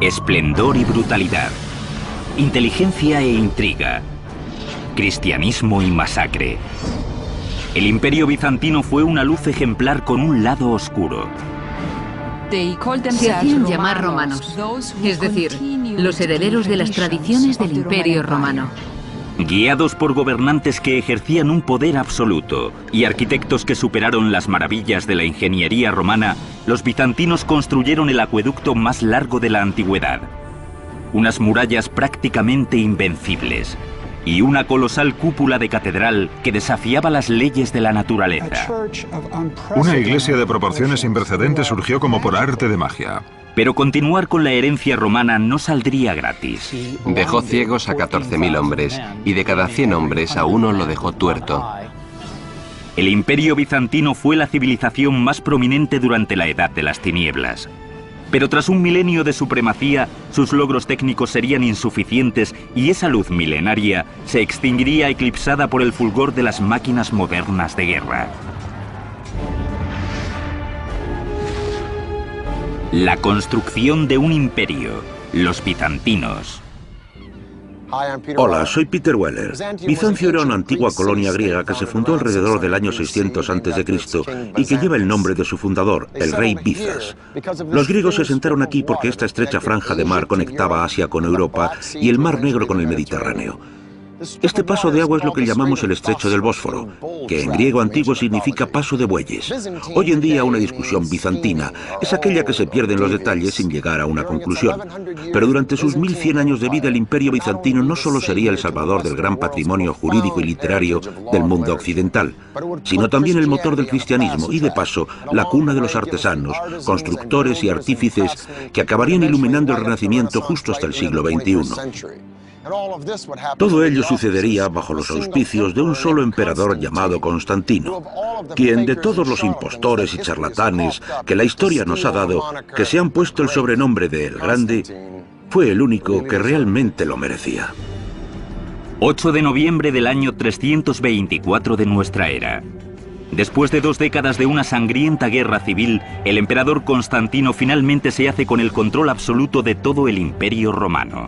Esplendor y brutalidad. Inteligencia e intriga. Cristianismo y masacre. El Imperio Bizantino fue una luz ejemplar con un lado oscuro. Se hacían llamar romanos, es decir, los herederos de las tradiciones del Imperio Romano. Guiados por gobernantes que ejercían un poder absoluto y arquitectos que superaron las maravillas de la ingeniería romana, los bizantinos construyeron el acueducto más largo de la antigüedad. Unas murallas prácticamente invencibles y una colosal cúpula de catedral que desafiaba las leyes de la naturaleza. Una iglesia de proporciones sin precedentes surgió como por arte de magia. Pero continuar con la herencia romana no saldría gratis. Dejó ciegos a 14.000 hombres, y de cada 100 hombres a uno lo dejó tuerto. El Imperio Bizantino fue la civilización más prominente durante la Edad de las Tinieblas. Pero tras un milenio de supremacía, sus logros técnicos serían insuficientes y esa luz milenaria se extinguiría eclipsada por el fulgor de las máquinas modernas de guerra. La construcción de un imperio, los bizantinos. Hola, soy Peter Weller. Bizancio era una antigua colonia griega que se fundó alrededor del año 600 a.C. y que lleva el nombre de su fundador, el rey Bizas. Los griegos se asentaron aquí porque esta estrecha franja de mar conectaba Asia con Europa y el Mar Negro con el Mediterráneo. Este paso de agua es lo que llamamos el Estrecho del Bósforo, que en griego antiguo significa paso de bueyes. Hoy en día una discusión bizantina es aquella que se pierde en los detalles sin llegar a una conclusión. Pero durante sus 1100 años de vida el Imperio Bizantino no solo sería el salvador del gran patrimonio jurídico y literario del mundo occidental, sino también el motor del cristianismo y de paso la cuna de los artesanos, constructores y artífices que acabarían iluminando el Renacimiento justo hasta el siglo XXI. Todo ello sucedería bajo los auspicios de un solo emperador llamado Constantino, quien de todos los impostores y charlatanes que la historia nos ha dado, que se han puesto el sobrenombre de El Grande, fue el único que realmente lo merecía. 8 de noviembre del año 324 de nuestra era. Después de 2 décadas de una sangrienta guerra civil, el emperador Constantino finalmente se hace con el control absoluto de todo el Imperio Romano.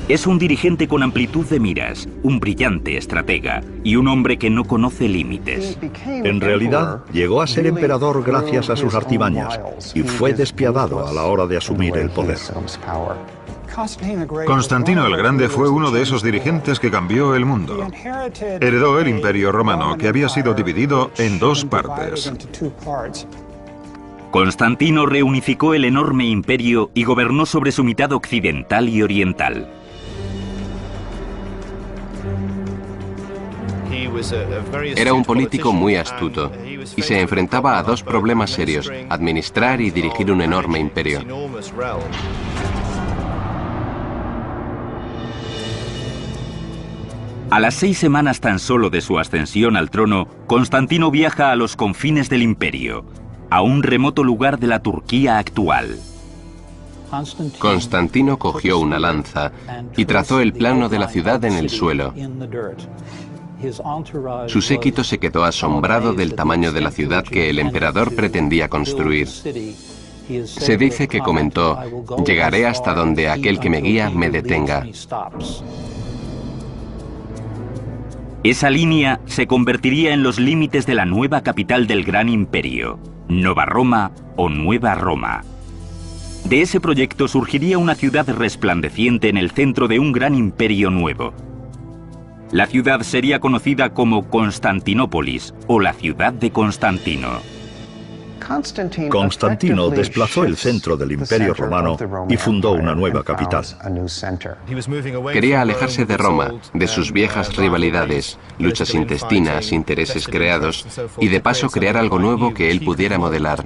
Es un dirigente con amplitud de miras, un brillante estratega y un hombre que no conoce límites. En realidad, llegó a ser emperador gracias a sus artimañas y fue despiadado a la hora de asumir el poder. Constantino el Grande fue uno de esos dirigentes que cambió el mundo. Heredó el Imperio Romano, que había sido dividido en 2 partes. Constantino reunificó el enorme imperio y gobernó sobre su mitad occidental y oriental. Era un político muy astuto y se enfrentaba a 2 problemas serios: administrar y dirigir un enorme imperio. A las 6 semanas tan solo de su ascensión al trono, Constantino viaja a los confines del imperio, a un remoto lugar de la Turquía actual. Constantino cogió una lanza y trazó el plano de la ciudad en el suelo. Su séquito se quedó asombrado del tamaño de la ciudad que el emperador pretendía construir. Se dice que comentó: «Llegaré hasta donde aquel que me guía me detenga». Esa línea se convertiría en los límites de la nueva capital del gran imperio, Nova Roma o Nueva Roma. De ese proyecto surgiría una ciudad resplandeciente en el centro de un gran imperio nuevo. La ciudad sería conocida como Constantinópolis o la ciudad de Constantino. Constantino desplazó el centro del Imperio Romano y fundó una nueva capital. Quería alejarse de Roma, de sus viejas rivalidades, luchas intestinas, intereses creados, y de paso crear algo nuevo que él pudiera modelar.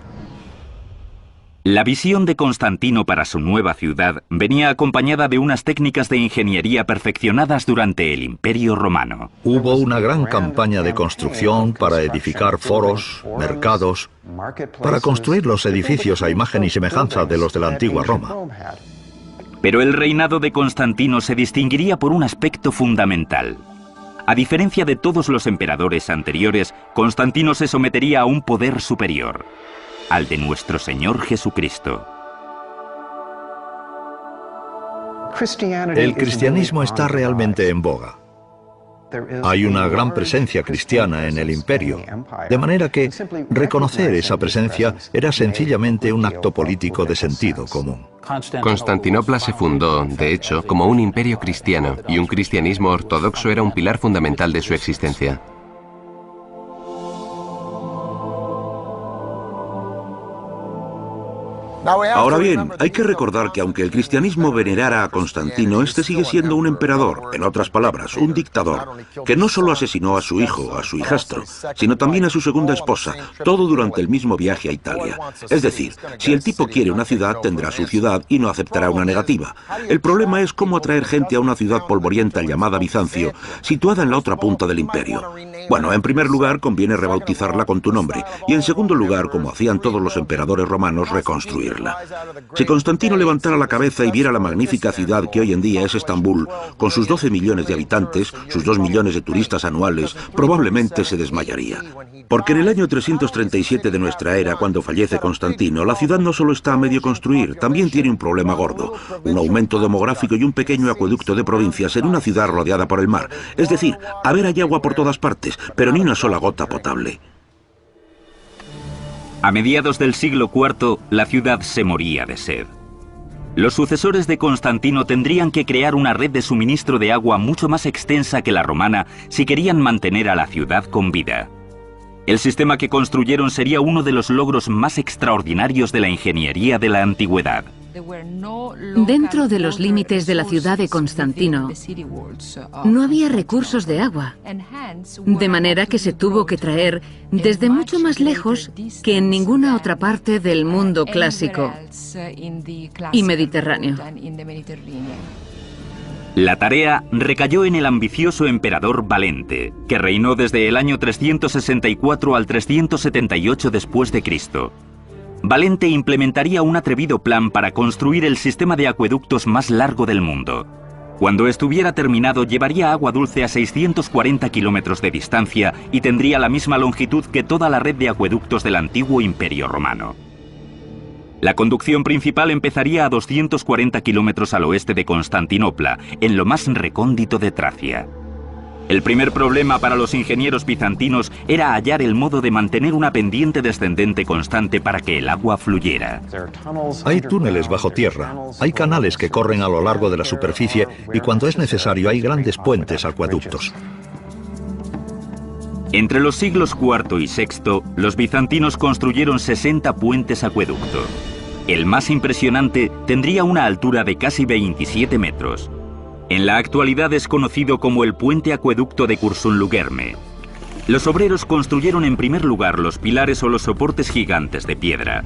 La visión de Constantino para su nueva ciudad venía acompañada de unas técnicas de ingeniería perfeccionadas durante el Imperio Romano. Hubo una gran campaña de construcción para edificar foros, mercados, para construir los edificios a imagen y semejanza de los de la antigua Roma. Pero el reinado de Constantino se distinguiría por un aspecto fundamental. A diferencia de todos los emperadores anteriores, Constantino se sometería a un poder superior, al de nuestro Señor Jesucristo. El cristianismo está realmente en boga. Hay una gran presencia cristiana en el imperio, de manera que reconocer esa presencia era sencillamente un acto político de sentido común. Constantinopla se fundó, de hecho, como un imperio cristiano, y un cristianismo ortodoxo era un pilar fundamental de su existencia. Ahora bien, hay que recordar que aunque el cristianismo venerara a Constantino, este sigue siendo un emperador, en otras palabras, un dictador, que no solo asesinó a su hijo, a su hijastro, sino también a su segunda esposa, todo durante el mismo viaje a Italia. Es decir, si el tipo quiere una ciudad, tendrá su ciudad y no aceptará una negativa. El problema es cómo atraer gente a una ciudad polvorienta llamada Bizancio, situada en la otra punta del imperio. Bueno, en primer lugar, conviene rebautizarla con tu nombre, y en segundo lugar, como hacían todos los emperadores romanos, reconstruirla. Si Constantino levantara la cabeza y viera la magnífica ciudad que hoy en día es Estambul, con sus 12 millones de habitantes, sus 2 millones de turistas anuales, probablemente se desmayaría. Porque en el año 337 de nuestra era, cuando fallece Constantino, la ciudad no solo está a medio construir, también tiene un problema gordo, un aumento demográfico y un pequeño acueducto de provincias en una ciudad rodeada por el mar. Es decir, a ver, hay agua por todas partes, pero ni una sola gota potable. A mediados del siglo IV, la ciudad se moría de sed. Los sucesores de Constantino tendrían que crear una red de suministro de agua mucho más extensa que la romana si querían mantener a la ciudad con vida. El sistema que construyeron sería uno de los logros más extraordinarios de la ingeniería de la antigüedad. Dentro de los límites de la ciudad de Constantino, no había recursos de agua, de manera que se tuvo que traer desde mucho más lejos que en ninguna otra parte del mundo clásico y mediterráneo. La tarea recayó en el ambicioso emperador Valente, que reinó desde el año 364 al 378 después de Cristo. Valente implementaría un atrevido plan para construir el sistema de acueductos más largo del mundo. Cuando estuviera terminado, llevaría agua dulce a 640 kilómetros de distancia y tendría la misma longitud que toda la red de acueductos del antiguo Imperio Romano. La conducción principal empezaría a 240 kilómetros al oeste de Constantinopla, en lo más recóndito de Tracia. El primer problema para los ingenieros bizantinos era hallar el modo de mantener una pendiente descendente constante para que el agua fluyera. Hay túneles bajo tierra, hay canales que corren a lo largo de la superficie y cuando es necesario hay grandes puentes acueductos. Entre los siglos IV y VI, los bizantinos construyeron 60 puentes acueducto. El más impresionante tendría una altura de casi 27 metros. En la actualidad es conocido como el puente acueducto de Cursun-Luguerme. Los obreros construyeron en primer lugar los pilares o los soportes gigantes de piedra.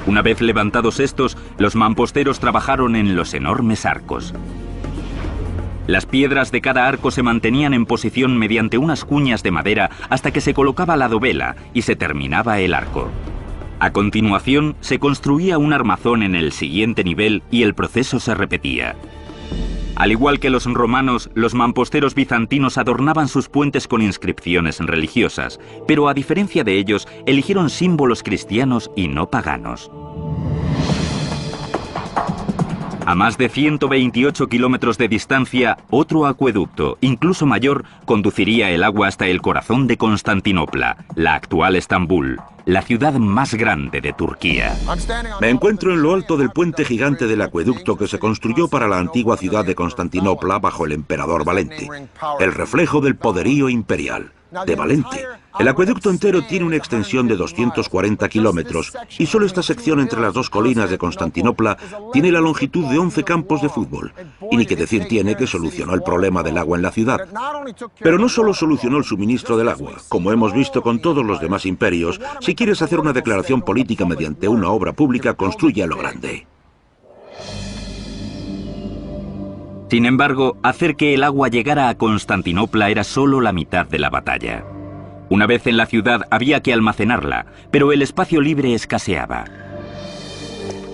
Una vez levantados estos, los mamposteros trabajaron en los enormes arcos. Las piedras de cada arco se mantenían en posición mediante unas cuñas de madera hasta que se colocaba la dovela y se terminaba el arco. A continuación, se construía un armazón en el siguiente nivel y el proceso se repetía. Al igual que los romanos, los mamposteros bizantinos adornaban sus puentes con inscripciones religiosas, pero a diferencia de ellos, eligieron símbolos cristianos y no paganos. A más de 128 kilómetros de distancia, otro acueducto, incluso mayor, conduciría el agua hasta el corazón de Constantinopla, la actual Estambul, la ciudad más grande de Turquía. Me encuentro en lo alto del puente gigante del acueducto que se construyó para la antigua ciudad de Constantinopla bajo el emperador Valente, el reflejo del poderío imperial de Valente. El acueducto entero tiene una extensión de 240 kilómetros y solo esta sección entre las dos colinas de Constantinopla tiene la longitud de 11 campos de fútbol. Y ni que decir tiene que solucionó el problema del agua en la ciudad. Pero no solo solucionó el suministro del agua, como hemos visto con todos los demás imperios, si quieres hacer una declaración política mediante una obra pública, construye a lo grande. Sin embargo, hacer que el agua llegara a Constantinopla era solo la mitad de la batalla. Una vez en la ciudad había que almacenarla, pero el espacio libre escaseaba.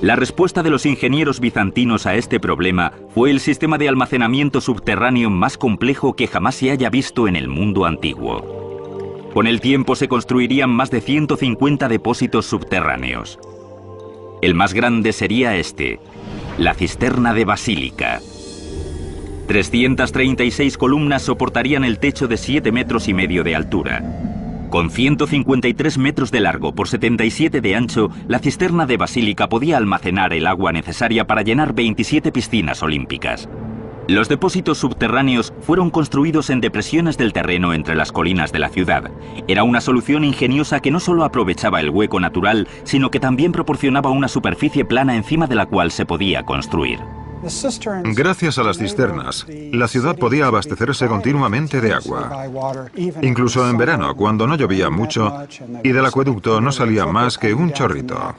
La respuesta de los ingenieros bizantinos a este problema fue el sistema de almacenamiento subterráneo más complejo que jamás se haya visto en el mundo antiguo. Con el tiempo se construirían más de 150 depósitos subterráneos. El más grande sería este, la cisterna de Basílica, 336 columnas soportarían el techo de 7,5 metros de altura. Con 153 metros de largo por 77 de ancho, la cisterna de Basílica podía almacenar el agua necesaria para llenar 27 piscinas olímpicas. Los depósitos subterráneos fueron construidos en depresiones del terreno entre las colinas de la ciudad. Era una solución ingeniosa que no solo aprovechaba el hueco natural, sino que también proporcionaba una superficie plana encima de la cual se podía construir. Gracias a las cisternas, la ciudad podía abastecerse continuamente de agua, incluso en verano, cuando no llovía mucho y del acueducto no salía más que un chorrito.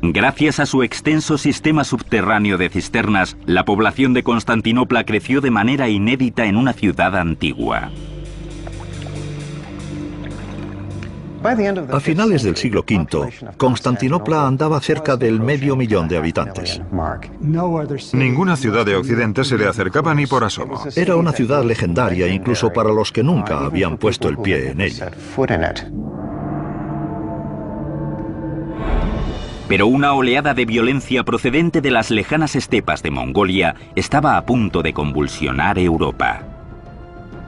Gracias a su extenso sistema subterráneo de cisternas, la población de Constantinopla creció de manera inédita en una ciudad antigua. A finales del siglo V, Constantinopla andaba cerca del 500,000 de habitantes. Ninguna ciudad de Occidente se le acercaba ni por asomo. Era una ciudad legendaria incluso para los que nunca habían puesto el pie en ella. Pero una oleada de violencia procedente de las lejanas estepas de Mongolia estaba a punto de convulsionar Europa.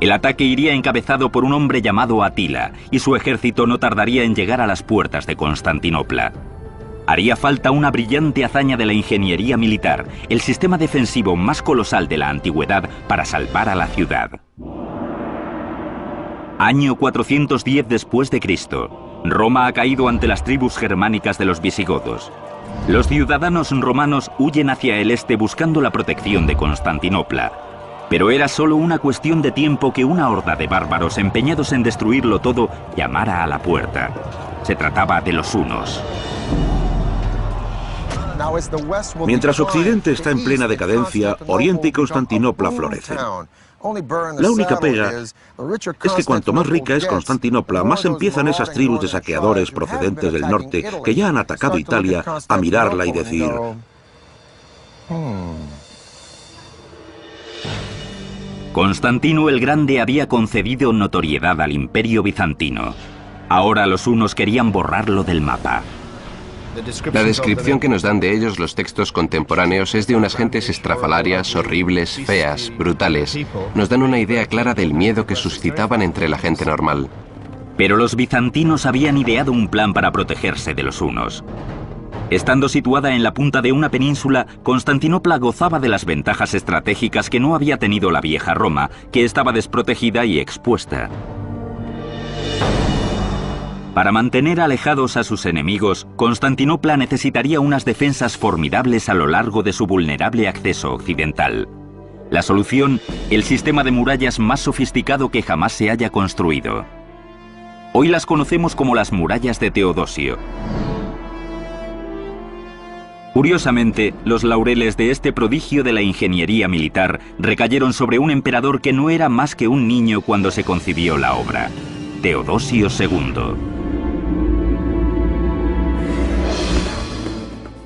El ataque iría encabezado por un hombre llamado Atila, y su ejército no tardaría en llegar a las puertas de Constantinopla. Haría falta una brillante hazaña de la ingeniería militar, el sistema defensivo más colosal de la antigüedad, para salvar a la ciudad. Año 410 después de Cristo. Roma ha caído ante las tribus germánicas de los visigodos. Los ciudadanos romanos huyen hacia el este buscando la protección de Constantinopla. Pero era solo una cuestión de tiempo que una horda de bárbaros empeñados en destruirlo todo llamara a la puerta. Se trataba de los hunos. Mientras Occidente está en plena decadencia, Oriente y Constantinopla florecen. La única pega es que cuanto más rica es Constantinopla, más empiezan esas tribus de saqueadores procedentes del norte que ya han atacado Italia a mirarla y decir: Constantino el Grande había concedido notoriedad al Imperio bizantino. Ahora los hunos querían borrarlo del mapa. La descripción que nos dan de ellos los textos contemporáneos es de unas gentes estrafalarias, horribles, feas, brutales. Nos dan una idea clara del miedo que suscitaban entre la gente normal. Pero los bizantinos habían ideado un plan para protegerse de los hunos. Estando situada en la punta de una península, Constantinopla gozaba de las ventajas estratégicas que no había tenido la vieja Roma, que estaba desprotegida y expuesta. Para mantener alejados a sus enemigos, Constantinopla necesitaría unas defensas formidables a lo largo de su vulnerable acceso occidental. La solución, el sistema de murallas más sofisticado que jamás se haya construido. Hoy las conocemos como las murallas de Teodosio. Curiosamente, los laureles de este prodigio de la ingeniería militar recayeron sobre un emperador que no era más que un niño cuando se concibió la obra, Teodosio II.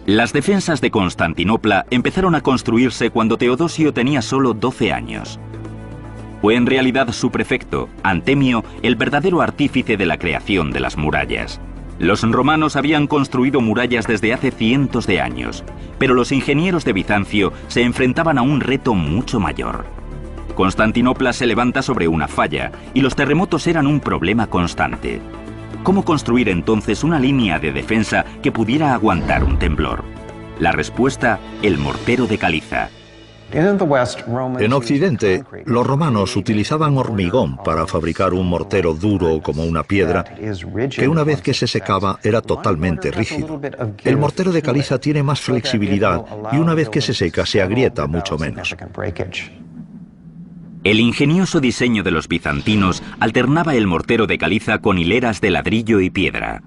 Las defensas de Constantinopla empezaron a construirse cuando Teodosio tenía solo 12 años. Fue en realidad su prefecto, Antemio, el verdadero artífice de la creación de las murallas. Los romanos habían construido murallas desde hace cientos de años, pero los ingenieros de Bizancio se enfrentaban a un reto mucho mayor. Constantinopla se levanta sobre una falla y los terremotos eran un problema constante. ¿Cómo construir entonces una línea de defensa que pudiera aguantar un temblor? La respuesta, el mortero de caliza. En Occidente, los romanos utilizaban hormigón para fabricar un mortero duro como una piedra, que una vez que se secaba era totalmente rígido. El mortero de caliza tiene más flexibilidad y una vez que se seca se agrieta mucho menos. El ingenioso diseño de los bizantinos alternaba el mortero de caliza con hileras de ladrillo y piedra.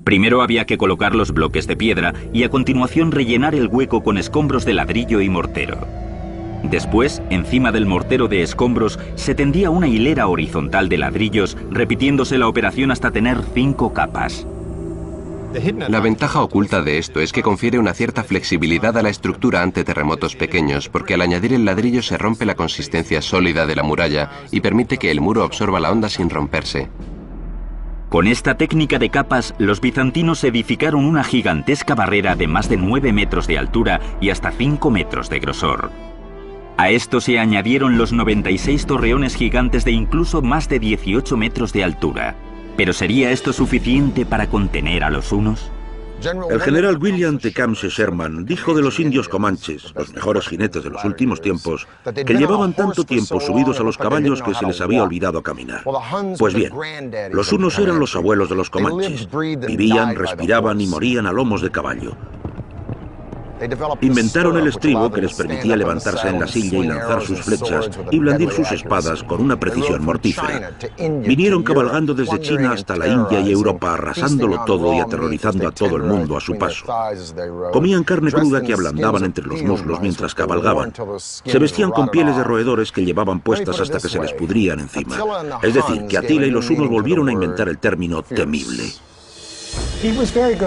Primero había que colocar los bloques de piedra y a continuación rellenar el hueco con escombros de ladrillo y mortero. Después, encima del mortero de escombros, se tendía una hilera horizontal de ladrillos, repitiéndose la operación hasta tener 5 capas. La ventaja oculta de esto es que confiere una cierta flexibilidad a la estructura ante terremotos pequeños, porque al añadir el ladrillo se rompe la consistencia sólida de la muralla y permite que el muro absorba la onda sin romperse. Con esta técnica de capas, los bizantinos edificaron una gigantesca barrera de más de 9 metros de altura y hasta 5 metros de grosor. A esto se añadieron los 96 torreones gigantes de incluso más de 18 metros de altura. ¿Pero sería esto suficiente para contener a los hunos? El general William Tecumseh Sherman dijo de los indios comanches, los mejores jinetes de los últimos tiempos, que llevaban tanto tiempo subidos a los caballos que se les había olvidado caminar. Pues bien, los hunos eran los abuelos de los comanches. Vivían, respiraban y morían a lomos de caballo. Inventaron el estribo que les permitía levantarse en la silla y lanzar sus flechas y blandir sus espadas con una precisión mortífera. Vinieron cabalgando desde China hasta la India y Europa, arrasándolo todo y aterrorizando a todo el mundo a su paso. Comían carne cruda que ablandaban entre los muslos mientras cabalgaban. Se vestían con pieles de roedores que llevaban puestas hasta que se les pudrían encima. Es decir, que Atila y los hunos volvieron a inventar el término temible.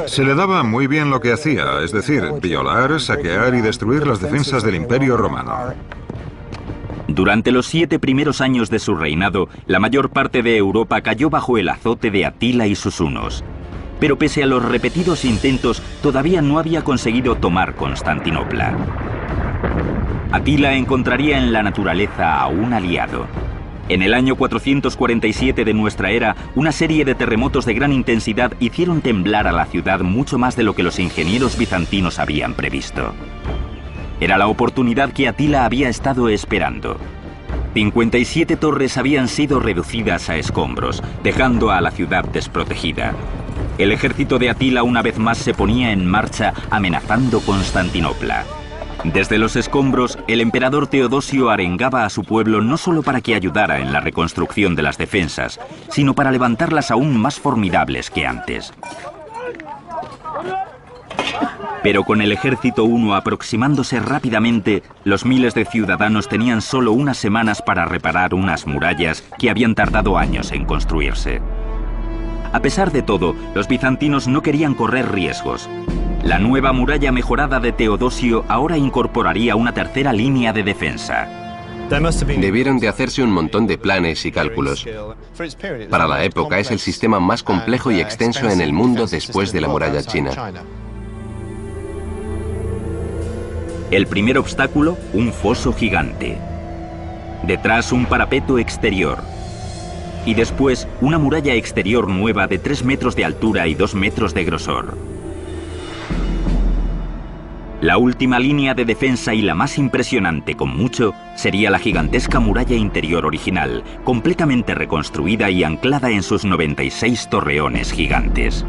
Se le daba muy bien lo que hacía, es decir, violar, saquear y destruir las defensas del Imperio Romano. Durante los 7 primeros años de su reinado, la mayor parte de Europa cayó bajo el azote de Atila y sus hunos. Pero pese a los repetidos intentos, todavía no había conseguido tomar Constantinopla. Atila encontraría en la naturaleza a un aliado. En el año 447 de nuestra era, una serie de terremotos de gran intensidad hicieron temblar a la ciudad mucho más de lo que los ingenieros bizantinos habían previsto. Era la oportunidad que Atila había estado esperando. 57 torres habían sido reducidas a escombros, dejando a la ciudad desprotegida. El ejército de Atila una vez más se ponía en marcha, amenazando Constantinopla. Desde los escombros, el emperador Teodosio arengaba a su pueblo no solo para que ayudara en la reconstrucción de las defensas, sino para levantarlas aún más formidables que antes. Pero con el ejército huno aproximándose rápidamente, los miles de ciudadanos tenían solo unas semanas para reparar unas murallas que habían tardado años en construirse. A pesar de todo, los bizantinos no querían correr riesgos. La nueva muralla mejorada de Teodosio ahora incorporaría una tercera línea de defensa. Debieron de hacerse un montón de planes y cálculos. Para la época es el sistema más complejo y extenso en el mundo después de la muralla china. El primer obstáculo, un foso gigante. Detrás un parapeto exterior. Y después una muralla exterior nueva de 3 metros de altura y 2 metros de grosor. La última línea de defensa y la más impresionante con mucho sería la gigantesca muralla interior original, completamente reconstruida y anclada en sus 96 torreones gigantes.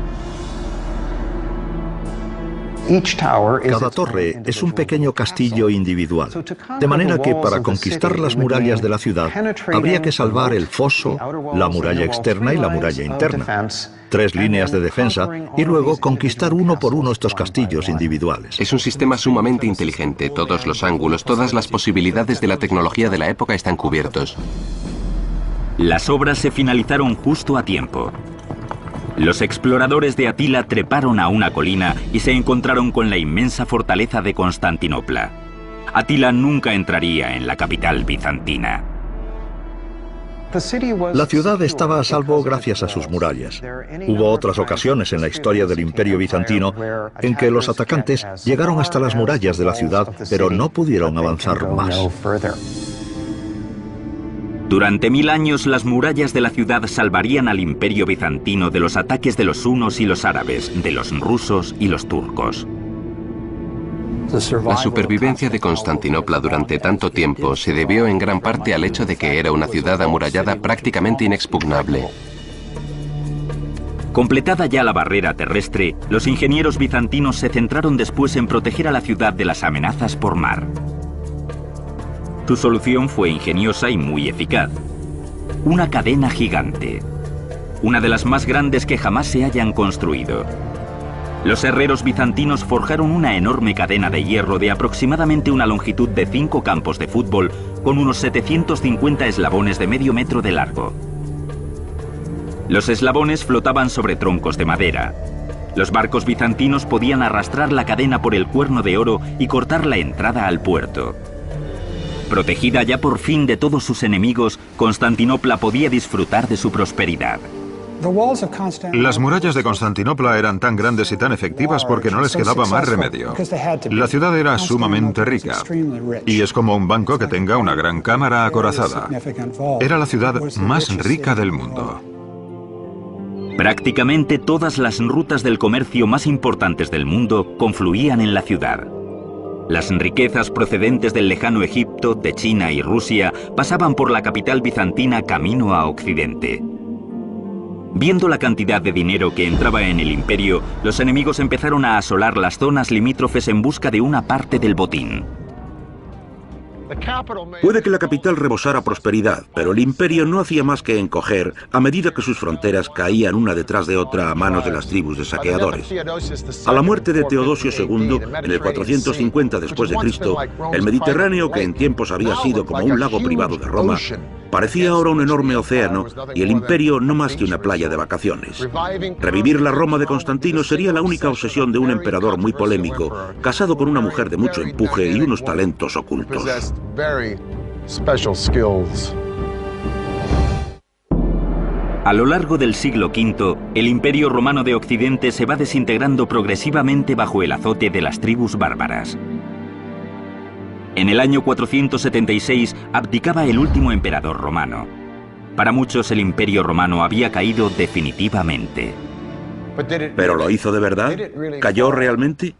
Cada torre es un pequeño castillo individual, de manera que para conquistar las murallas de la ciudad habría que salvar el foso, la muralla externa y la muralla interna. 3 líneas de defensa y luego conquistar uno por uno estos castillos individuales. Es un sistema sumamente inteligente. Todos los ángulos, todas las posibilidades de la tecnología de la época están cubiertos. Las obras se finalizaron justo a tiempo. Los exploradores de Atila treparon a una colina y se encontraron con la inmensa fortaleza de Constantinopla. Atila nunca entraría en la capital bizantina. La ciudad estaba a salvo gracias a sus murallas. Hubo otras ocasiones en la historia del Imperio bizantino en que los atacantes llegaron hasta las murallas de la ciudad, pero no pudieron avanzar más. Durante 1000 años, las murallas de la ciudad salvarían al Imperio bizantino de los ataques de los hunos y los árabes, de los rusos y los turcos. La supervivencia de Constantinopla durante tanto tiempo se debió en gran parte al hecho de que era una ciudad amurallada prácticamente inexpugnable. Completada ya la barrera terrestre, los ingenieros bizantinos se centraron después en proteger a la ciudad de las amenazas por mar. Su solución fue ingeniosa y muy eficaz. Una cadena gigante. Una de las más grandes que jamás se hayan construido. Los herreros bizantinos forjaron una enorme cadena de hierro de aproximadamente una longitud de 5 campos de fútbol con unos 750 eslabones de medio metro de largo. Los eslabones flotaban sobre troncos de madera. Los barcos bizantinos podían arrastrar la cadena por el cuerno de oro y cortar la entrada al puerto. Protegida ya por fin de todos sus enemigos, Constantinopla podía disfrutar de su prosperidad. Las murallas de Constantinopla eran tan grandes y tan efectivas porque no les quedaba más remedio. La ciudad era sumamente rica, y es como un banco que tenga una gran cámara acorazada. Era la ciudad más rica del mundo. Prácticamente todas las rutas del comercio más importantes del mundo confluían en la ciudad. Las riquezas procedentes del lejano Egipto, de China y Rusia pasaban por la capital bizantina camino a Occidente. Viendo la cantidad de dinero que entraba en el imperio, los enemigos empezaron a asolar las zonas limítrofes en busca de una parte del botín. Puede que la capital rebosara prosperidad, pero el imperio no hacía más que encoger a medida que sus fronteras caían una detrás de otra a manos de las tribus de saqueadores. A la muerte de Teodosio II, en el 450 después de Cristo, el Mediterráneo, que en tiempos había sido como un lago privado de Roma, parecía ahora un enorme océano y el imperio no más que una playa de vacaciones. Revivir la Roma de Constantino sería la única obsesión de un emperador muy polémico, casado con una mujer de mucho empuje y unos talentos ocultos. A lo largo del siglo V, el Imperio Romano de Occidente se va desintegrando progresivamente bajo el azote de las tribus bárbaras. En el año 476 abdicaba el último emperador romano. Para muchos el Imperio Romano había caído definitivamente. ¿Pero lo hizo de verdad? ¿Cayó realmente?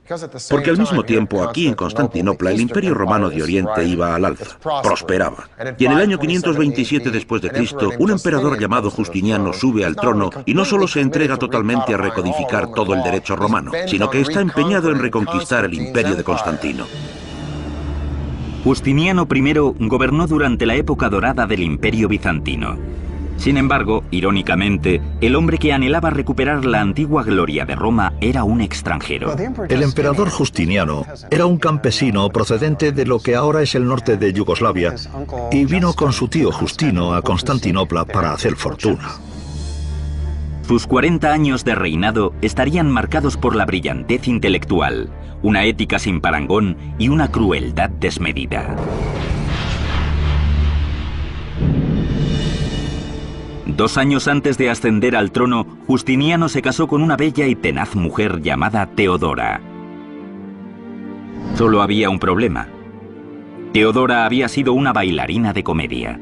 Porque al mismo tiempo, aquí en Constantinopla, el Imperio Romano de Oriente iba al alza, prosperaba. Y en el año 527 después de Cristo, un emperador llamado Justiniano sube al trono y no solo se entrega totalmente a recodificar todo el derecho romano, sino que está empeñado en reconquistar el Imperio de Constantino. Justiniano I gobernó durante la época dorada del Imperio bizantino. Sin embargo, irónicamente, el hombre que anhelaba recuperar la antigua gloria de Roma era un extranjero. El emperador Justiniano era un campesino procedente de lo que ahora es el norte de Yugoslavia y vino con su tío Justino a Constantinopla para hacer fortuna. Sus 40 años de reinado estarían marcados por la brillantez intelectual, una ética sin parangón y una crueldad desmedida. 2 años antes de ascender al trono, Justiniano se casó con una bella y tenaz mujer llamada Teodora. Solo había un problema. Teodora había sido una bailarina de comedia.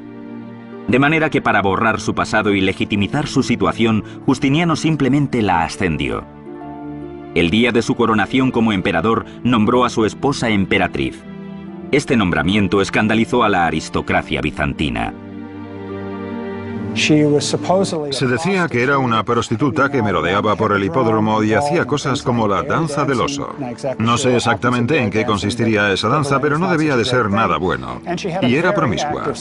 De manera que para borrar su pasado y legitimizar su situación, Justiniano simplemente la ascendió. El día de su coronación como emperador, nombró a su esposa emperatriz. Este nombramiento escandalizó a la aristocracia bizantina. Se decía que era una prostituta que merodeaba por el hipódromo y hacía cosas como la danza del oso. No sé exactamente en qué consistiría esa danza, pero no debía de ser nada bueno. Y era promiscua.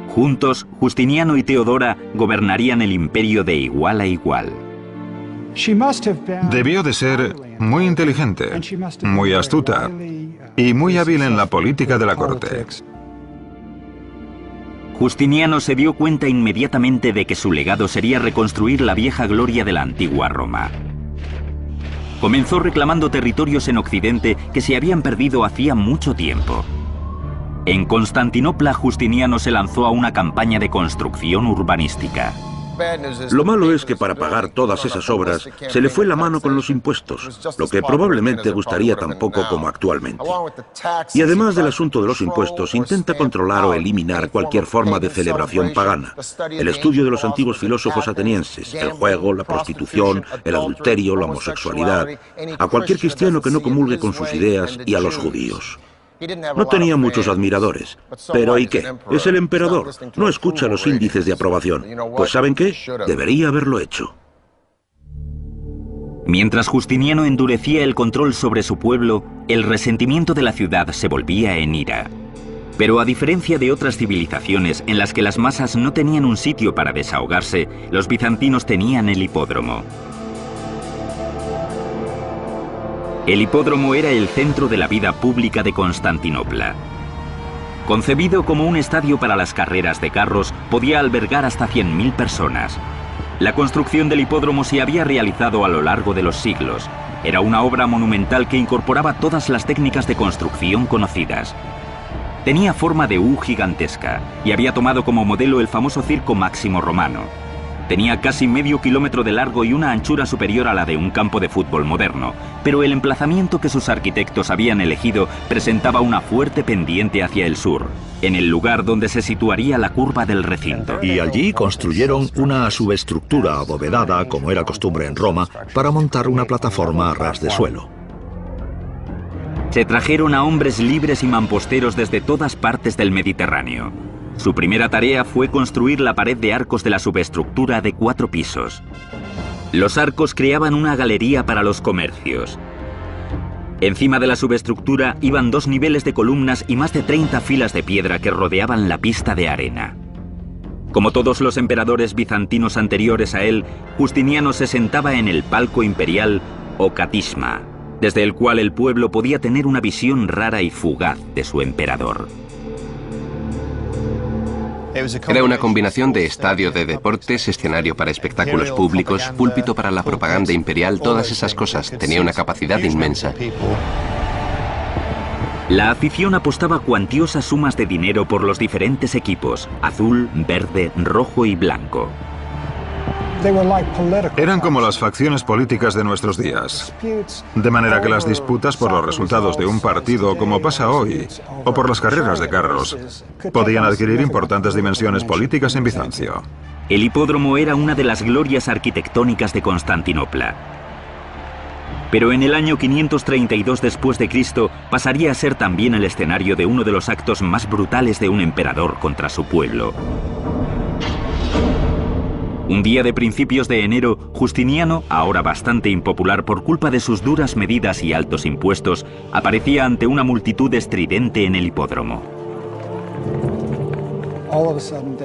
Juntos, Justiniano y Teodora gobernarían el imperio de igual a igual. Debió de ser muy inteligente, muy astuta y muy hábil en la política de la corte. Justiniano se dio cuenta inmediatamente de que su legado sería reconstruir la vieja gloria de la antigua Roma. Comenzó reclamando territorios en Occidente que se habían perdido hacía mucho tiempo. En Constantinopla, Justiniano se lanzó a una campaña de construcción urbanística. Lo malo es que para pagar todas esas obras se le fue la mano con los impuestos, lo que probablemente gustaría tan poco como actualmente. Y además del asunto de los impuestos, intenta controlar o eliminar cualquier forma de celebración pagana. El estudio de los antiguos filósofos atenienses, el juego, la prostitución, el adulterio, la homosexualidad, a cualquier cristiano que no comulgue con sus ideas y a los judíos. No tenía muchos admiradores. Pero ¿y qué? Es el emperador. No escucha los índices de aprobación. Pues ¿saben qué? Debería haberlo hecho. Mientras Justiniano endurecía el control sobre su pueblo, el resentimiento de la ciudad se volvía en ira. Pero a diferencia de otras civilizaciones en las que las masas no tenían un sitio para desahogarse, los bizantinos tenían el hipódromo. El hipódromo era el centro de la vida pública de Constantinopla. Concebido como un estadio para las carreras de carros, podía albergar hasta 100.000 personas. La construcción del hipódromo se había realizado a lo largo de los siglos. Era una obra monumental que incorporaba todas las técnicas de construcción conocidas. Tenía forma de U gigantesca y había tomado como modelo el famoso Circo Máximo romano. Tenía casi medio kilómetro de largo y una anchura superior a la de un campo de fútbol moderno, pero el emplazamiento que sus arquitectos habían elegido presentaba una fuerte pendiente hacia el sur, en el lugar donde se situaría la curva del recinto. Y allí construyeron una subestructura abovedada, como era costumbre en Roma, para montar una plataforma a ras de suelo. Se trajeron a hombres libres y mamposteros desde todas partes del Mediterráneo. Su primera tarea fue construir la pared de arcos de la subestructura de 4 pisos. Los arcos creaban una galería para los comercios. Encima de la subestructura iban 2 niveles de columnas y más de 30 filas de piedra que rodeaban la pista de arena. Como todos los emperadores bizantinos anteriores a él, Justiniano se sentaba en el palco imperial o catisma, desde el cual el pueblo podía tener una visión rara y fugaz de su emperador. Era una combinación de estadio de deportes, escenario para espectáculos públicos, púlpito para la propaganda imperial, todas esas cosas. Tenía una capacidad inmensa. La afición apostaba cuantiosas sumas de dinero por los diferentes equipos, azul, verde, rojo y blanco. Eran como las facciones políticas de nuestros días. De manera que las disputas por los resultados de un partido, como pasa hoy, o por las carreras de carros, podían adquirir importantes dimensiones políticas en Bizancio. El hipódromo era una de las glorias arquitectónicas de Constantinopla. Pero en el año 532 después de Cristo pasaría a ser también el escenario de uno de los actos más brutales de un emperador contra su pueblo. Un día de principios de enero, Justiniano, ahora bastante impopular por culpa de sus duras medidas y altos impuestos, aparecía ante una multitud estridente en el hipódromo.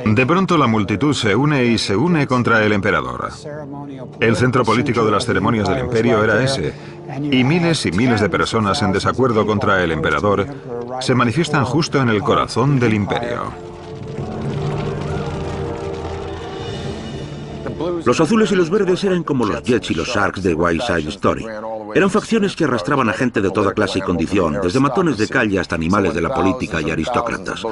De pronto la multitud se une contra el emperador. El centro político de las ceremonias del imperio era ese, y miles de personas en desacuerdo contra el emperador se manifiestan justo en el corazón del imperio. Los azules y los verdes eran como los Jets y los Sharks de West Side Story. Eran facciones que arrastraban a gente de toda clase y condición, desde matones de calle hasta animales de la política y aristócratas.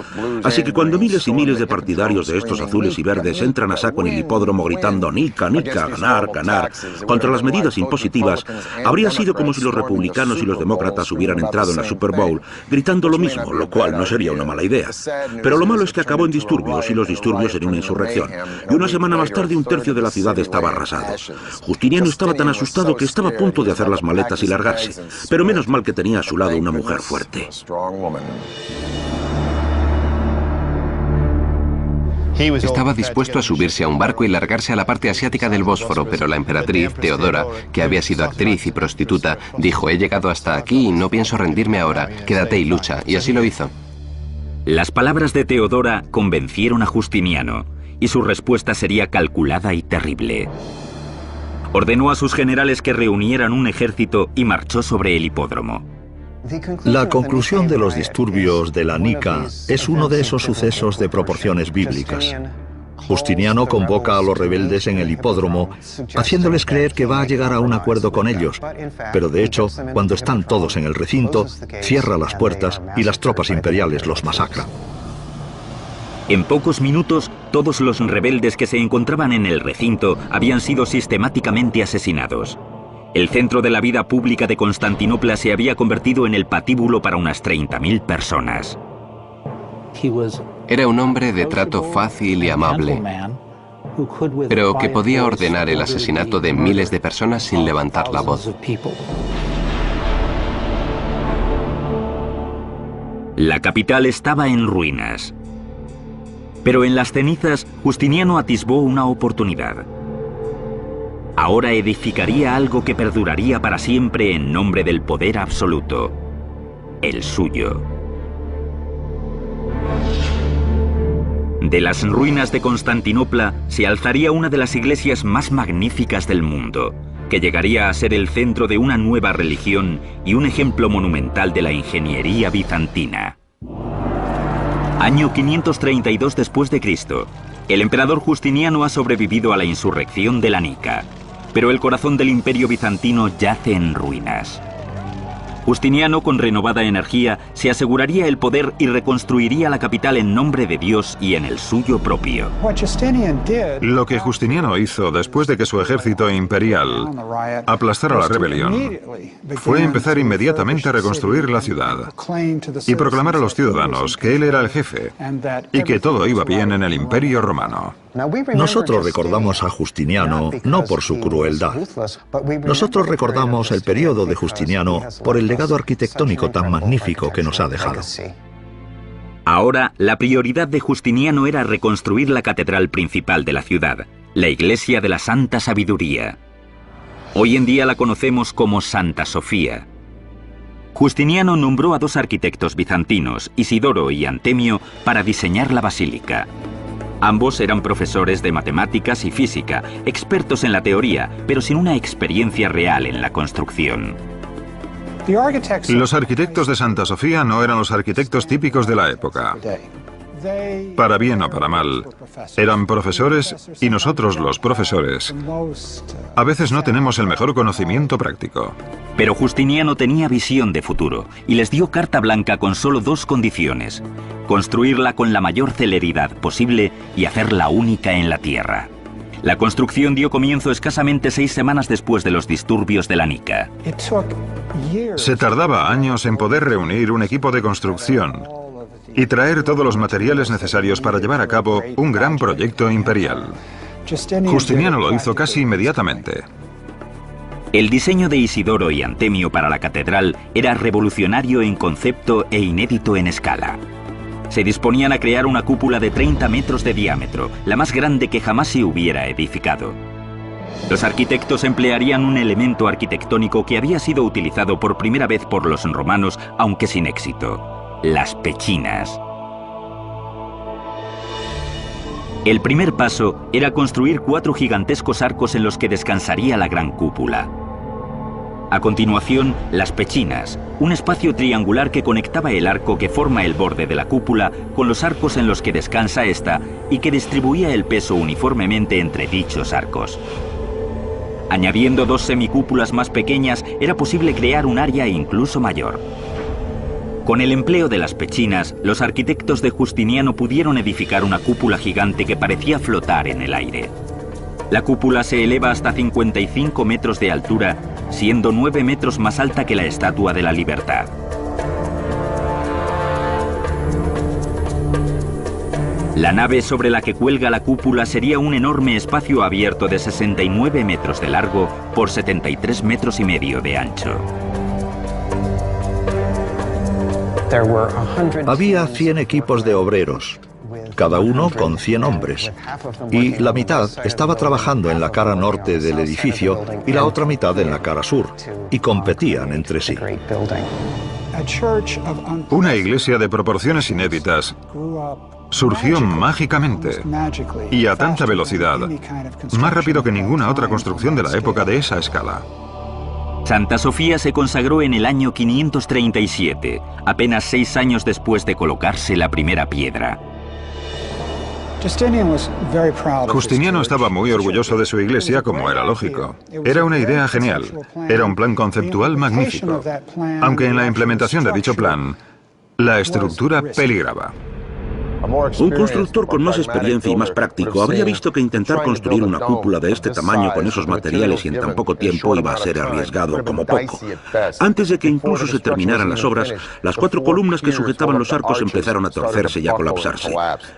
Así que cuando miles y miles de partidarios de estos azules y verdes entran a saco en el hipódromo gritando "Nica, Nica, ganar, ganar", contra las medidas impositivas, habría sido como si los republicanos y los demócratas hubieran entrado en la Super Bowl gritando lo mismo, lo cual no sería una mala idea. Pero lo malo es que acabó en disturbios y los disturbios en una insurrección. Y una semana más tarde un tercio de la ciudad estaba arrasado. Justiniano estaba tan asustado que estaba a punto de hacer las maletas y largarse, pero menos mal que tenía a su lado una mujer fuerte. Estaba dispuesto a subirse a un barco y largarse a la parte asiática del Bósforo, pero la emperatriz, Teodora, que había sido actriz y prostituta, dijo: "He llegado hasta aquí y no pienso rendirme ahora, quédate y lucha", y así lo hizo. Las palabras de Teodora convencieron a Justiniano, y su respuesta sería calculada y terrible. Ordenó a sus generales que reunieran un ejército y marchó sobre el hipódromo. La conclusión de los disturbios de la Nica es uno de esos sucesos de proporciones bíblicas. Justiniano convoca a los rebeldes en el hipódromo, haciéndoles creer que va a llegar a un acuerdo con ellos, pero de hecho, cuando están todos en el recinto, cierra las puertas y las tropas imperiales los masacran. En pocos minutos, todos los rebeldes que se encontraban en el recinto habían sido sistemáticamente asesinados. El centro de la vida pública de Constantinopla se había convertido en el patíbulo para unas 30.000 personas. Era un hombre de trato fácil y amable, pero que podía ordenar el asesinato de miles de personas sin levantar la voz. La capital estaba en ruinas. Pero en las cenizas, Justiniano atisbó una oportunidad. Ahora edificaría algo que perduraría para siempre en nombre del poder absoluto, el suyo. De las ruinas de Constantinopla se alzaría una de las iglesias más magníficas del mundo, que llegaría a ser el centro de una nueva religión y un ejemplo monumental de la ingeniería bizantina. Año 532 después de Cristo. El emperador Justiniano ha sobrevivido a la insurrección de la Nica, pero el corazón del imperio bizantino yace en ruinas. Justiniano, con renovada energía, se aseguraría el poder y reconstruiría la capital en nombre de Dios y en el suyo propio. Lo que Justiniano hizo después de que su ejército imperial aplastara la rebelión fue empezar inmediatamente a reconstruir la ciudad y proclamar a los ciudadanos que él era el jefe y que todo iba bien en el Imperio Romano. Nosotros recordamos a Justiniano no por su crueldad. Nosotros recordamos el periodo de Justiniano por el legado arquitectónico tan magnífico que nos ha dejado. Ahora, la prioridad de Justiniano era reconstruir la catedral principal de la ciudad, la Iglesia de la Santa Sabiduría. Hoy en día la conocemos como Santa Sofía. Justiniano nombró a dos arquitectos bizantinos, Isidoro y Antemio, para diseñar la basílica. Ambos eran profesores de matemáticas y física, expertos en la teoría, pero sin una experiencia real en la construcción. Los arquitectos de Santa Sofía no eran los arquitectos típicos de la época. Para bien o para mal, eran profesores y nosotros, los profesores, a veces no tenemos el mejor conocimiento práctico. Pero Justiniano tenía visión de futuro y les dio carta blanca con solo dos condiciones: construirla con la mayor celeridad posible y hacerla única en la tierra. La construcción dio comienzo escasamente 6 semanas después de los disturbios de la Nica. Se tardaba años en poder reunir un equipo de construcción y traer todos los materiales necesarios para llevar a cabo un gran proyecto imperial. Justiniano lo hizo casi inmediatamente. El diseño de Isidoro y Antemio para la catedral era revolucionario en concepto e inédito en escala. Se disponían a crear una cúpula de 30 metros de diámetro, la más grande que jamás se hubiera edificado. Los arquitectos emplearían un elemento arquitectónico que había sido utilizado por primera vez por los romanos, aunque sin éxito: las pechinas. El primer paso era construir 4 gigantescos arcos en los que descansaría la gran cúpula. A continuación, las pechinas, un espacio triangular que conectaba el arco que forma el borde de la cúpula con los arcos en los que descansa esta y que distribuía el peso uniformemente entre dichos arcos. Añadiendo 2 semicúpulas más pequeñas, era posible crear un área incluso mayor. Con el empleo de las pechinas, los arquitectos de Justiniano pudieron edificar una cúpula gigante que parecía flotar en el aire. La cúpula se eleva hasta 55 metros de altura, siendo 9 metros más alta que la Estatua de la Libertad. La nave sobre la que cuelga la cúpula sería un enorme espacio abierto de 69 metros de largo por 73 metros y medio de ancho. Había 100 equipos de obreros, cada uno con 100 hombres, y la mitad estaba trabajando en la cara norte del edificio y la otra mitad en la cara sur, y competían entre sí. Una iglesia de proporciones inéditas surgió mágicamente y a tanta velocidad, más rápido que ninguna otra construcción de la época de esa escala. Santa Sofía se consagró en el año 537, apenas 6 años después de colocarse la primera piedra. Justiniano estaba muy orgulloso de su iglesia, como era lógico. Era una idea genial, era un plan conceptual magnífico, aunque en la implementación de dicho plan, la estructura peligraba. Un constructor con más experiencia y más práctico habría visto que intentar construir una cúpula de este tamaño con esos materiales y en tan poco tiempo iba a ser arriesgado como poco. Antes de que incluso se terminaran las obras, las 4 columnas que sujetaban los arcos empezaron a torcerse y a colapsarse.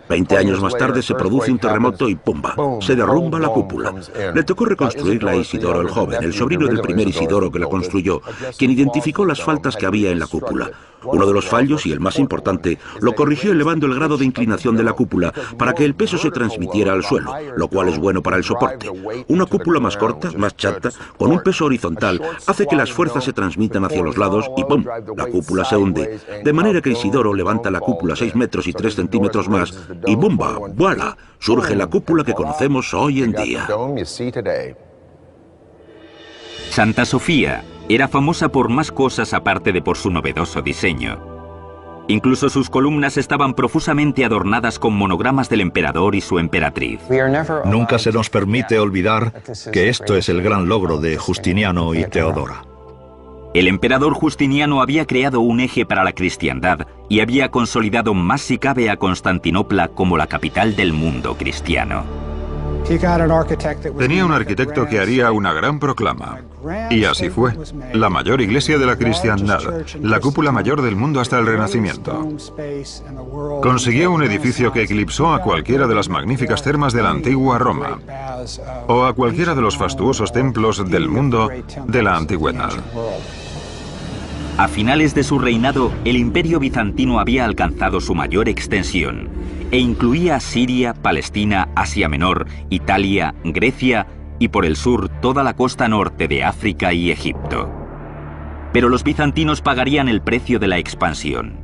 20 años más tarde se produce un terremoto y ¡pumba!, se derrumba la cúpula. Le tocó reconstruirla a Isidoro el joven, el sobrino del primer Isidoro que la construyó, quien identificó las faltas que había en la cúpula. Uno de los fallos, y el más importante, lo corrigió elevando el grado de inclinación de la cúpula para que el peso se transmitiera al suelo, lo cual es bueno para el soporte. Una cúpula más corta, más chata, con un peso horizontal, hace que las fuerzas se transmitan hacia los lados y ¡pum!, la cúpula se hunde. De manera que Isidoro levanta la cúpula 6 metros y 3 centímetros más y ¡bumba!, ¡voilá!, surge la cúpula que conocemos hoy en día. Santa Sofía era famosa por más cosas aparte de por su novedoso diseño. Incluso sus columnas estaban profusamente adornadas con monogramas del emperador y su emperatriz. Nunca se nos permite olvidar que esto es el gran logro de Justiniano y Teodora. El emperador Justiniano había creado un eje para la cristiandad y había consolidado más si cabe a Constantinopla como la capital del mundo cristiano. Tenía un arquitecto que haría una gran proclama. Y así fue. La mayor iglesia de la cristiandad, la cúpula mayor del mundo hasta el Renacimiento. Consiguió un edificio que eclipsó a cualquiera de las magníficas termas de la antigua Roma, o a cualquiera de los fastuosos templos del mundo de la antigüedad. A finales de su reinado, el Imperio bizantino había alcanzado su mayor extensión e incluía Siria, Palestina, Asia Menor, Italia, Grecia y por el sur toda la costa norte de África y Egipto. Pero los bizantinos pagarían el precio de la expansión.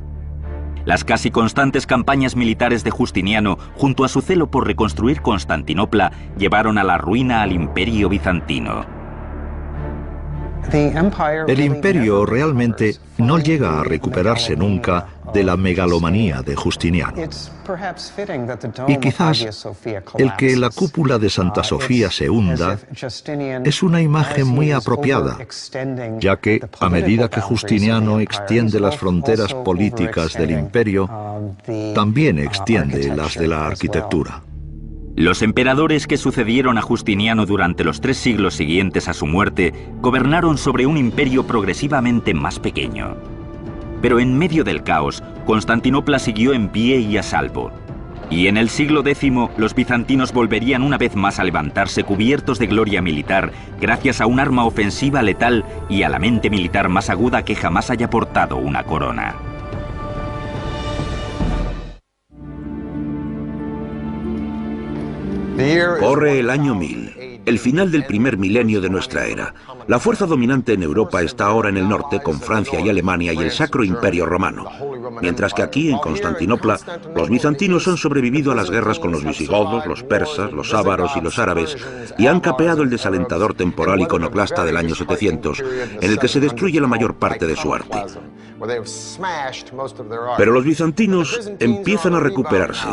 Las casi constantes campañas militares de Justiniano, junto a su celo por reconstruir Constantinopla, llevaron a la ruina al Imperio bizantino. El imperio realmente no llega a recuperarse nunca de la megalomanía de Justiniano. Y quizás el que la cúpula de Santa Sofía se hunda es una imagen muy apropiada, ya que a medida que Justiniano extiende las fronteras políticas del imperio, también extiende las de la arquitectura. Los emperadores que sucedieron a Justiniano durante los 3 siglos siguientes a su muerte gobernaron sobre un imperio progresivamente más pequeño. Pero en medio del caos, Constantinopla siguió en pie y a salvo. Y en el siglo X, los bizantinos volverían una vez más a levantarse cubiertos de gloria militar gracias a un arma ofensiva letal y a la mente militar más aguda que jamás haya portado una corona. Corre el año 1000, el final del primer milenio de nuestra era. La fuerza dominante en Europa está ahora en el norte con Francia y Alemania y el Sacro Imperio Romano. Mientras que aquí, en Constantinopla, los bizantinos han sobrevivido a las guerras con los visigodos, los persas, los ávaros y los árabes y han capeado el desalentador temporal iconoclasta del año 700, en el que se destruye la mayor parte de su arte. Pero los bizantinos empiezan a recuperarse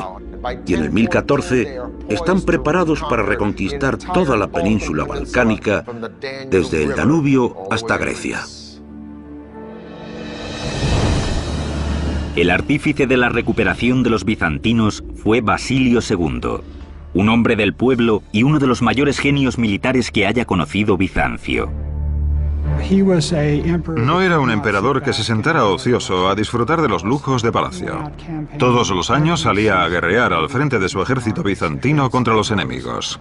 y en el 1014 están preparados para reconquistar toda la península balcánica desde el Danubio hasta Grecia. El artífice de la recuperación de los bizantinos fue Basilio II, un hombre del pueblo y uno de los mayores genios militares que haya conocido Bizancio. No era un emperador que se sentara ocioso a disfrutar de los lujos de palacio. Todos los años salía a guerrear al frente de su ejército bizantino contra los enemigos.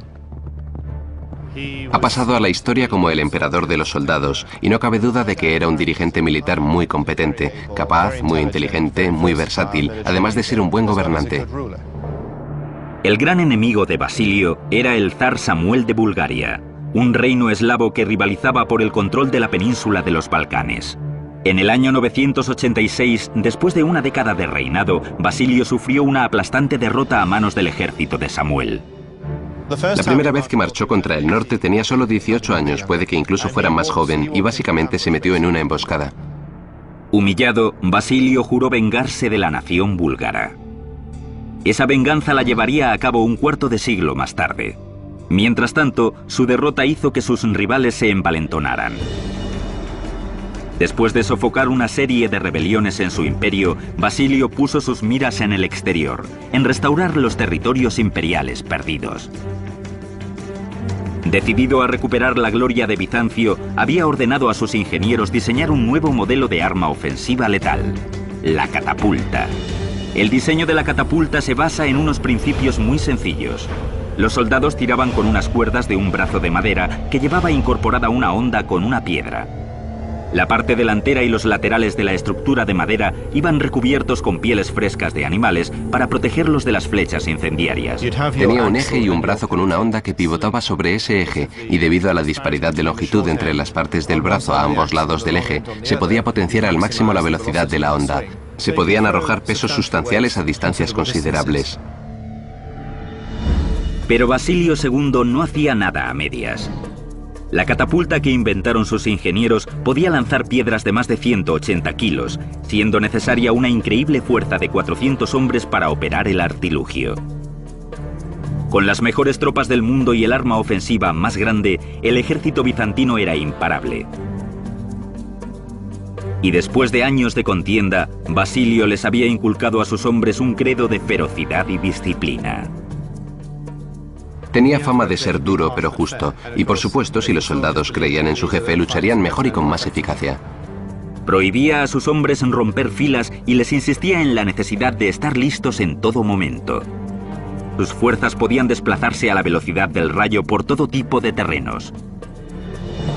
Ha pasado a la historia como el emperador de los soldados, y no cabe duda de que era un dirigente militar muy competente, capaz, muy inteligente, muy versátil, además de ser un buen gobernante. El gran enemigo de Basilio era el zar Samuel de Bulgaria, un reino eslavo que rivalizaba por el control de la península de los Balcanes. En el año 986, después de una década de reinado, Basilio sufrió una aplastante derrota a manos del ejército de Samuel. La primera vez que marchó contra el norte tenía solo 18 años, puede que incluso fuera más joven, y básicamente se metió en una emboscada. Humillado, Basilio juró vengarse de la nación búlgara. Esa venganza la llevaría a cabo un cuarto de siglo más tarde. Mientras tanto, su derrota hizo que sus rivales se envalentonaran. Después de sofocar una serie de rebeliones en su imperio, Basilio puso sus miras en el exterior, en restaurar los territorios imperiales perdidos. Decidido a recuperar la gloria de Bizancio, había ordenado a sus ingenieros diseñar un nuevo modelo de arma ofensiva letal, la catapulta. El diseño de la catapulta se basa en unos principios muy sencillos. Los soldados tiraban con unas cuerdas de un brazo de madera que llevaba incorporada una honda con una piedra. La parte delantera y los laterales de la estructura de madera iban recubiertos con pieles frescas de animales para protegerlos de las flechas incendiarias. Tenía un eje y un brazo con una honda que pivotaba sobre ese eje, y debido a la disparidad de longitud entre las partes del brazo a ambos lados del eje, se podía potenciar al máximo la velocidad de la honda. Se podían arrojar pesos sustanciales a distancias considerables. Pero Basilio II no hacía nada a medias. La catapulta que inventaron sus ingenieros podía lanzar piedras de más de 180 kilos, siendo necesaria una increíble fuerza de 400 hombres para operar el artilugio. Con las mejores tropas del mundo y el arma ofensiva más grande, el ejército bizantino era imparable. Y después de años de contienda, Basilio les había inculcado a sus hombres un credo de ferocidad y disciplina. Tenía fama de ser duro pero justo, y por supuesto, si los soldados creían en su jefe, lucharían mejor y con más eficacia. Prohibía a sus hombres romper filas y les insistía en la necesidad de estar listos en todo momento. Sus fuerzas podían desplazarse a la velocidad del rayo por todo tipo de terrenos.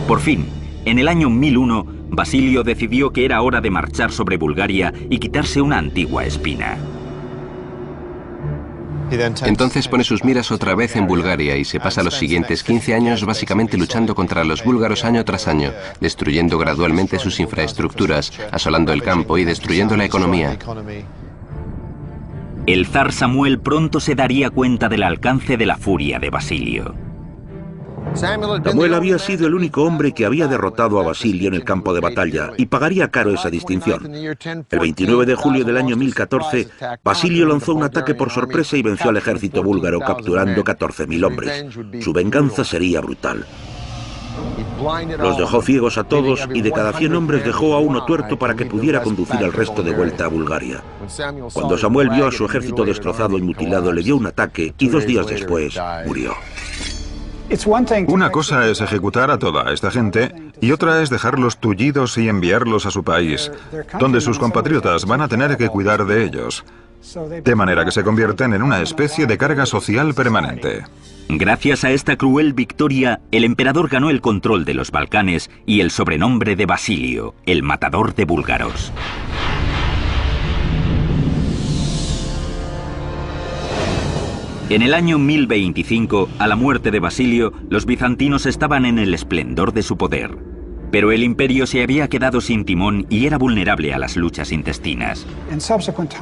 Por fin, en el año 1001, Basilio decidió que era hora de marchar sobre Bulgaria y quitarse una antigua espina. Entonces pone sus miras otra vez en Bulgaria y se pasa los siguientes 15 años básicamente luchando contra los búlgaros año tras año, destruyendo gradualmente sus infraestructuras, asolando el campo y destruyendo la economía. El zar Samuel pronto se daría cuenta del alcance de la furia de Basilio. Samuel había sido el único hombre que había derrotado a Basilio en el campo de batalla y pagaría caro esa distinción. El 29 de julio del año 1014, Basilio lanzó un ataque por sorpresa y venció al ejército búlgaro, capturando 14.000 hombres. Su venganza sería brutal. Los dejó ciegos a todos y de cada 100 hombres dejó a uno tuerto para que pudiera conducir al resto de vuelta a Bulgaria. Cuando Samuel vio a su ejército destrozado y mutilado, le dio un ataque y 2 días después murió. Una cosa es ejecutar a toda esta gente y otra es dejarlos tullidos y enviarlos a su país, donde sus compatriotas van a tener que cuidar de ellos, de manera que se convierten en una especie de carga social permanente. Gracias a esta cruel victoria, el emperador ganó el control de los Balcanes y el sobrenombre de Basilio, el matador de búlgaros. En el año 1025, a la muerte de Basilio, los bizantinos estaban en el esplendor de su poder. Pero el imperio se había quedado sin timón y era vulnerable a las luchas intestinas.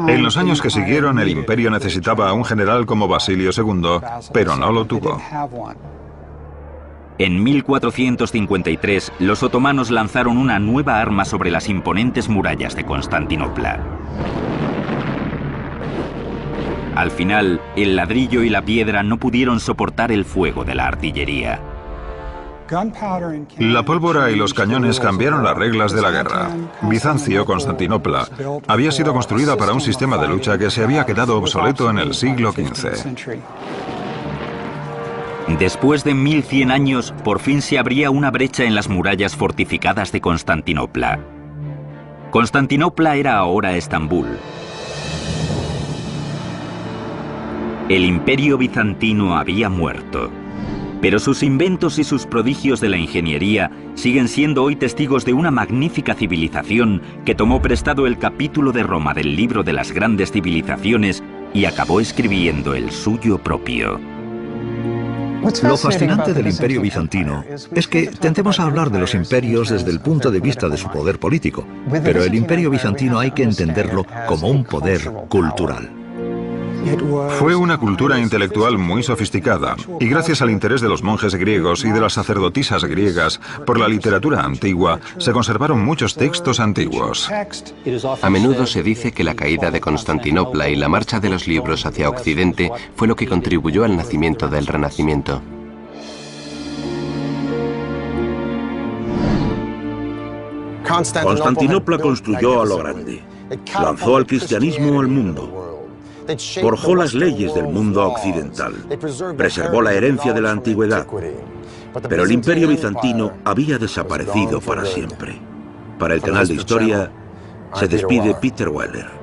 En los años que siguieron, el imperio necesitaba a un general como Basilio II, pero no lo tuvo. En 1453, los otomanos lanzaron una nueva arma sobre las imponentes murallas de Constantinopla. Al final, el ladrillo y la piedra no pudieron soportar el fuego de la artillería. La pólvora y los cañones cambiaron las reglas de la guerra. Bizancio, Constantinopla, había sido construida para un sistema de lucha que se había quedado obsoleto en el siglo XV. Después de 1100 años, por fin se abría una brecha en las murallas fortificadas de Constantinopla. Constantinopla era ahora Estambul. El imperio bizantino había muerto, pero sus inventos y sus prodigios de la ingeniería siguen siendo hoy testigos de una magnífica civilización que tomó prestado el capítulo de Roma del libro de las grandes civilizaciones y acabó escribiendo el suyo propio. Lo fascinante del imperio bizantino es que tendemos a hablar de los imperios desde el punto de vista de su poder político, pero el imperio bizantino hay que entenderlo como un poder cultural. Fue una cultura intelectual muy sofisticada, y gracias al interés de los monjes griegos y de las sacerdotisas griegas por la literatura antigua, se conservaron muchos textos antiguos. A menudo se dice que la caída de Constantinopla y la marcha de los libros hacia Occidente fue lo que contribuyó al nacimiento del Renacimiento. Constantinopla construyó a lo grande, lanzó al cristianismo al mundo, forjó las leyes del mundo occidental, preservó la herencia de la antigüedad, pero el imperio bizantino había desaparecido para siempre. Para el canal de Historia se despide Peter Weller.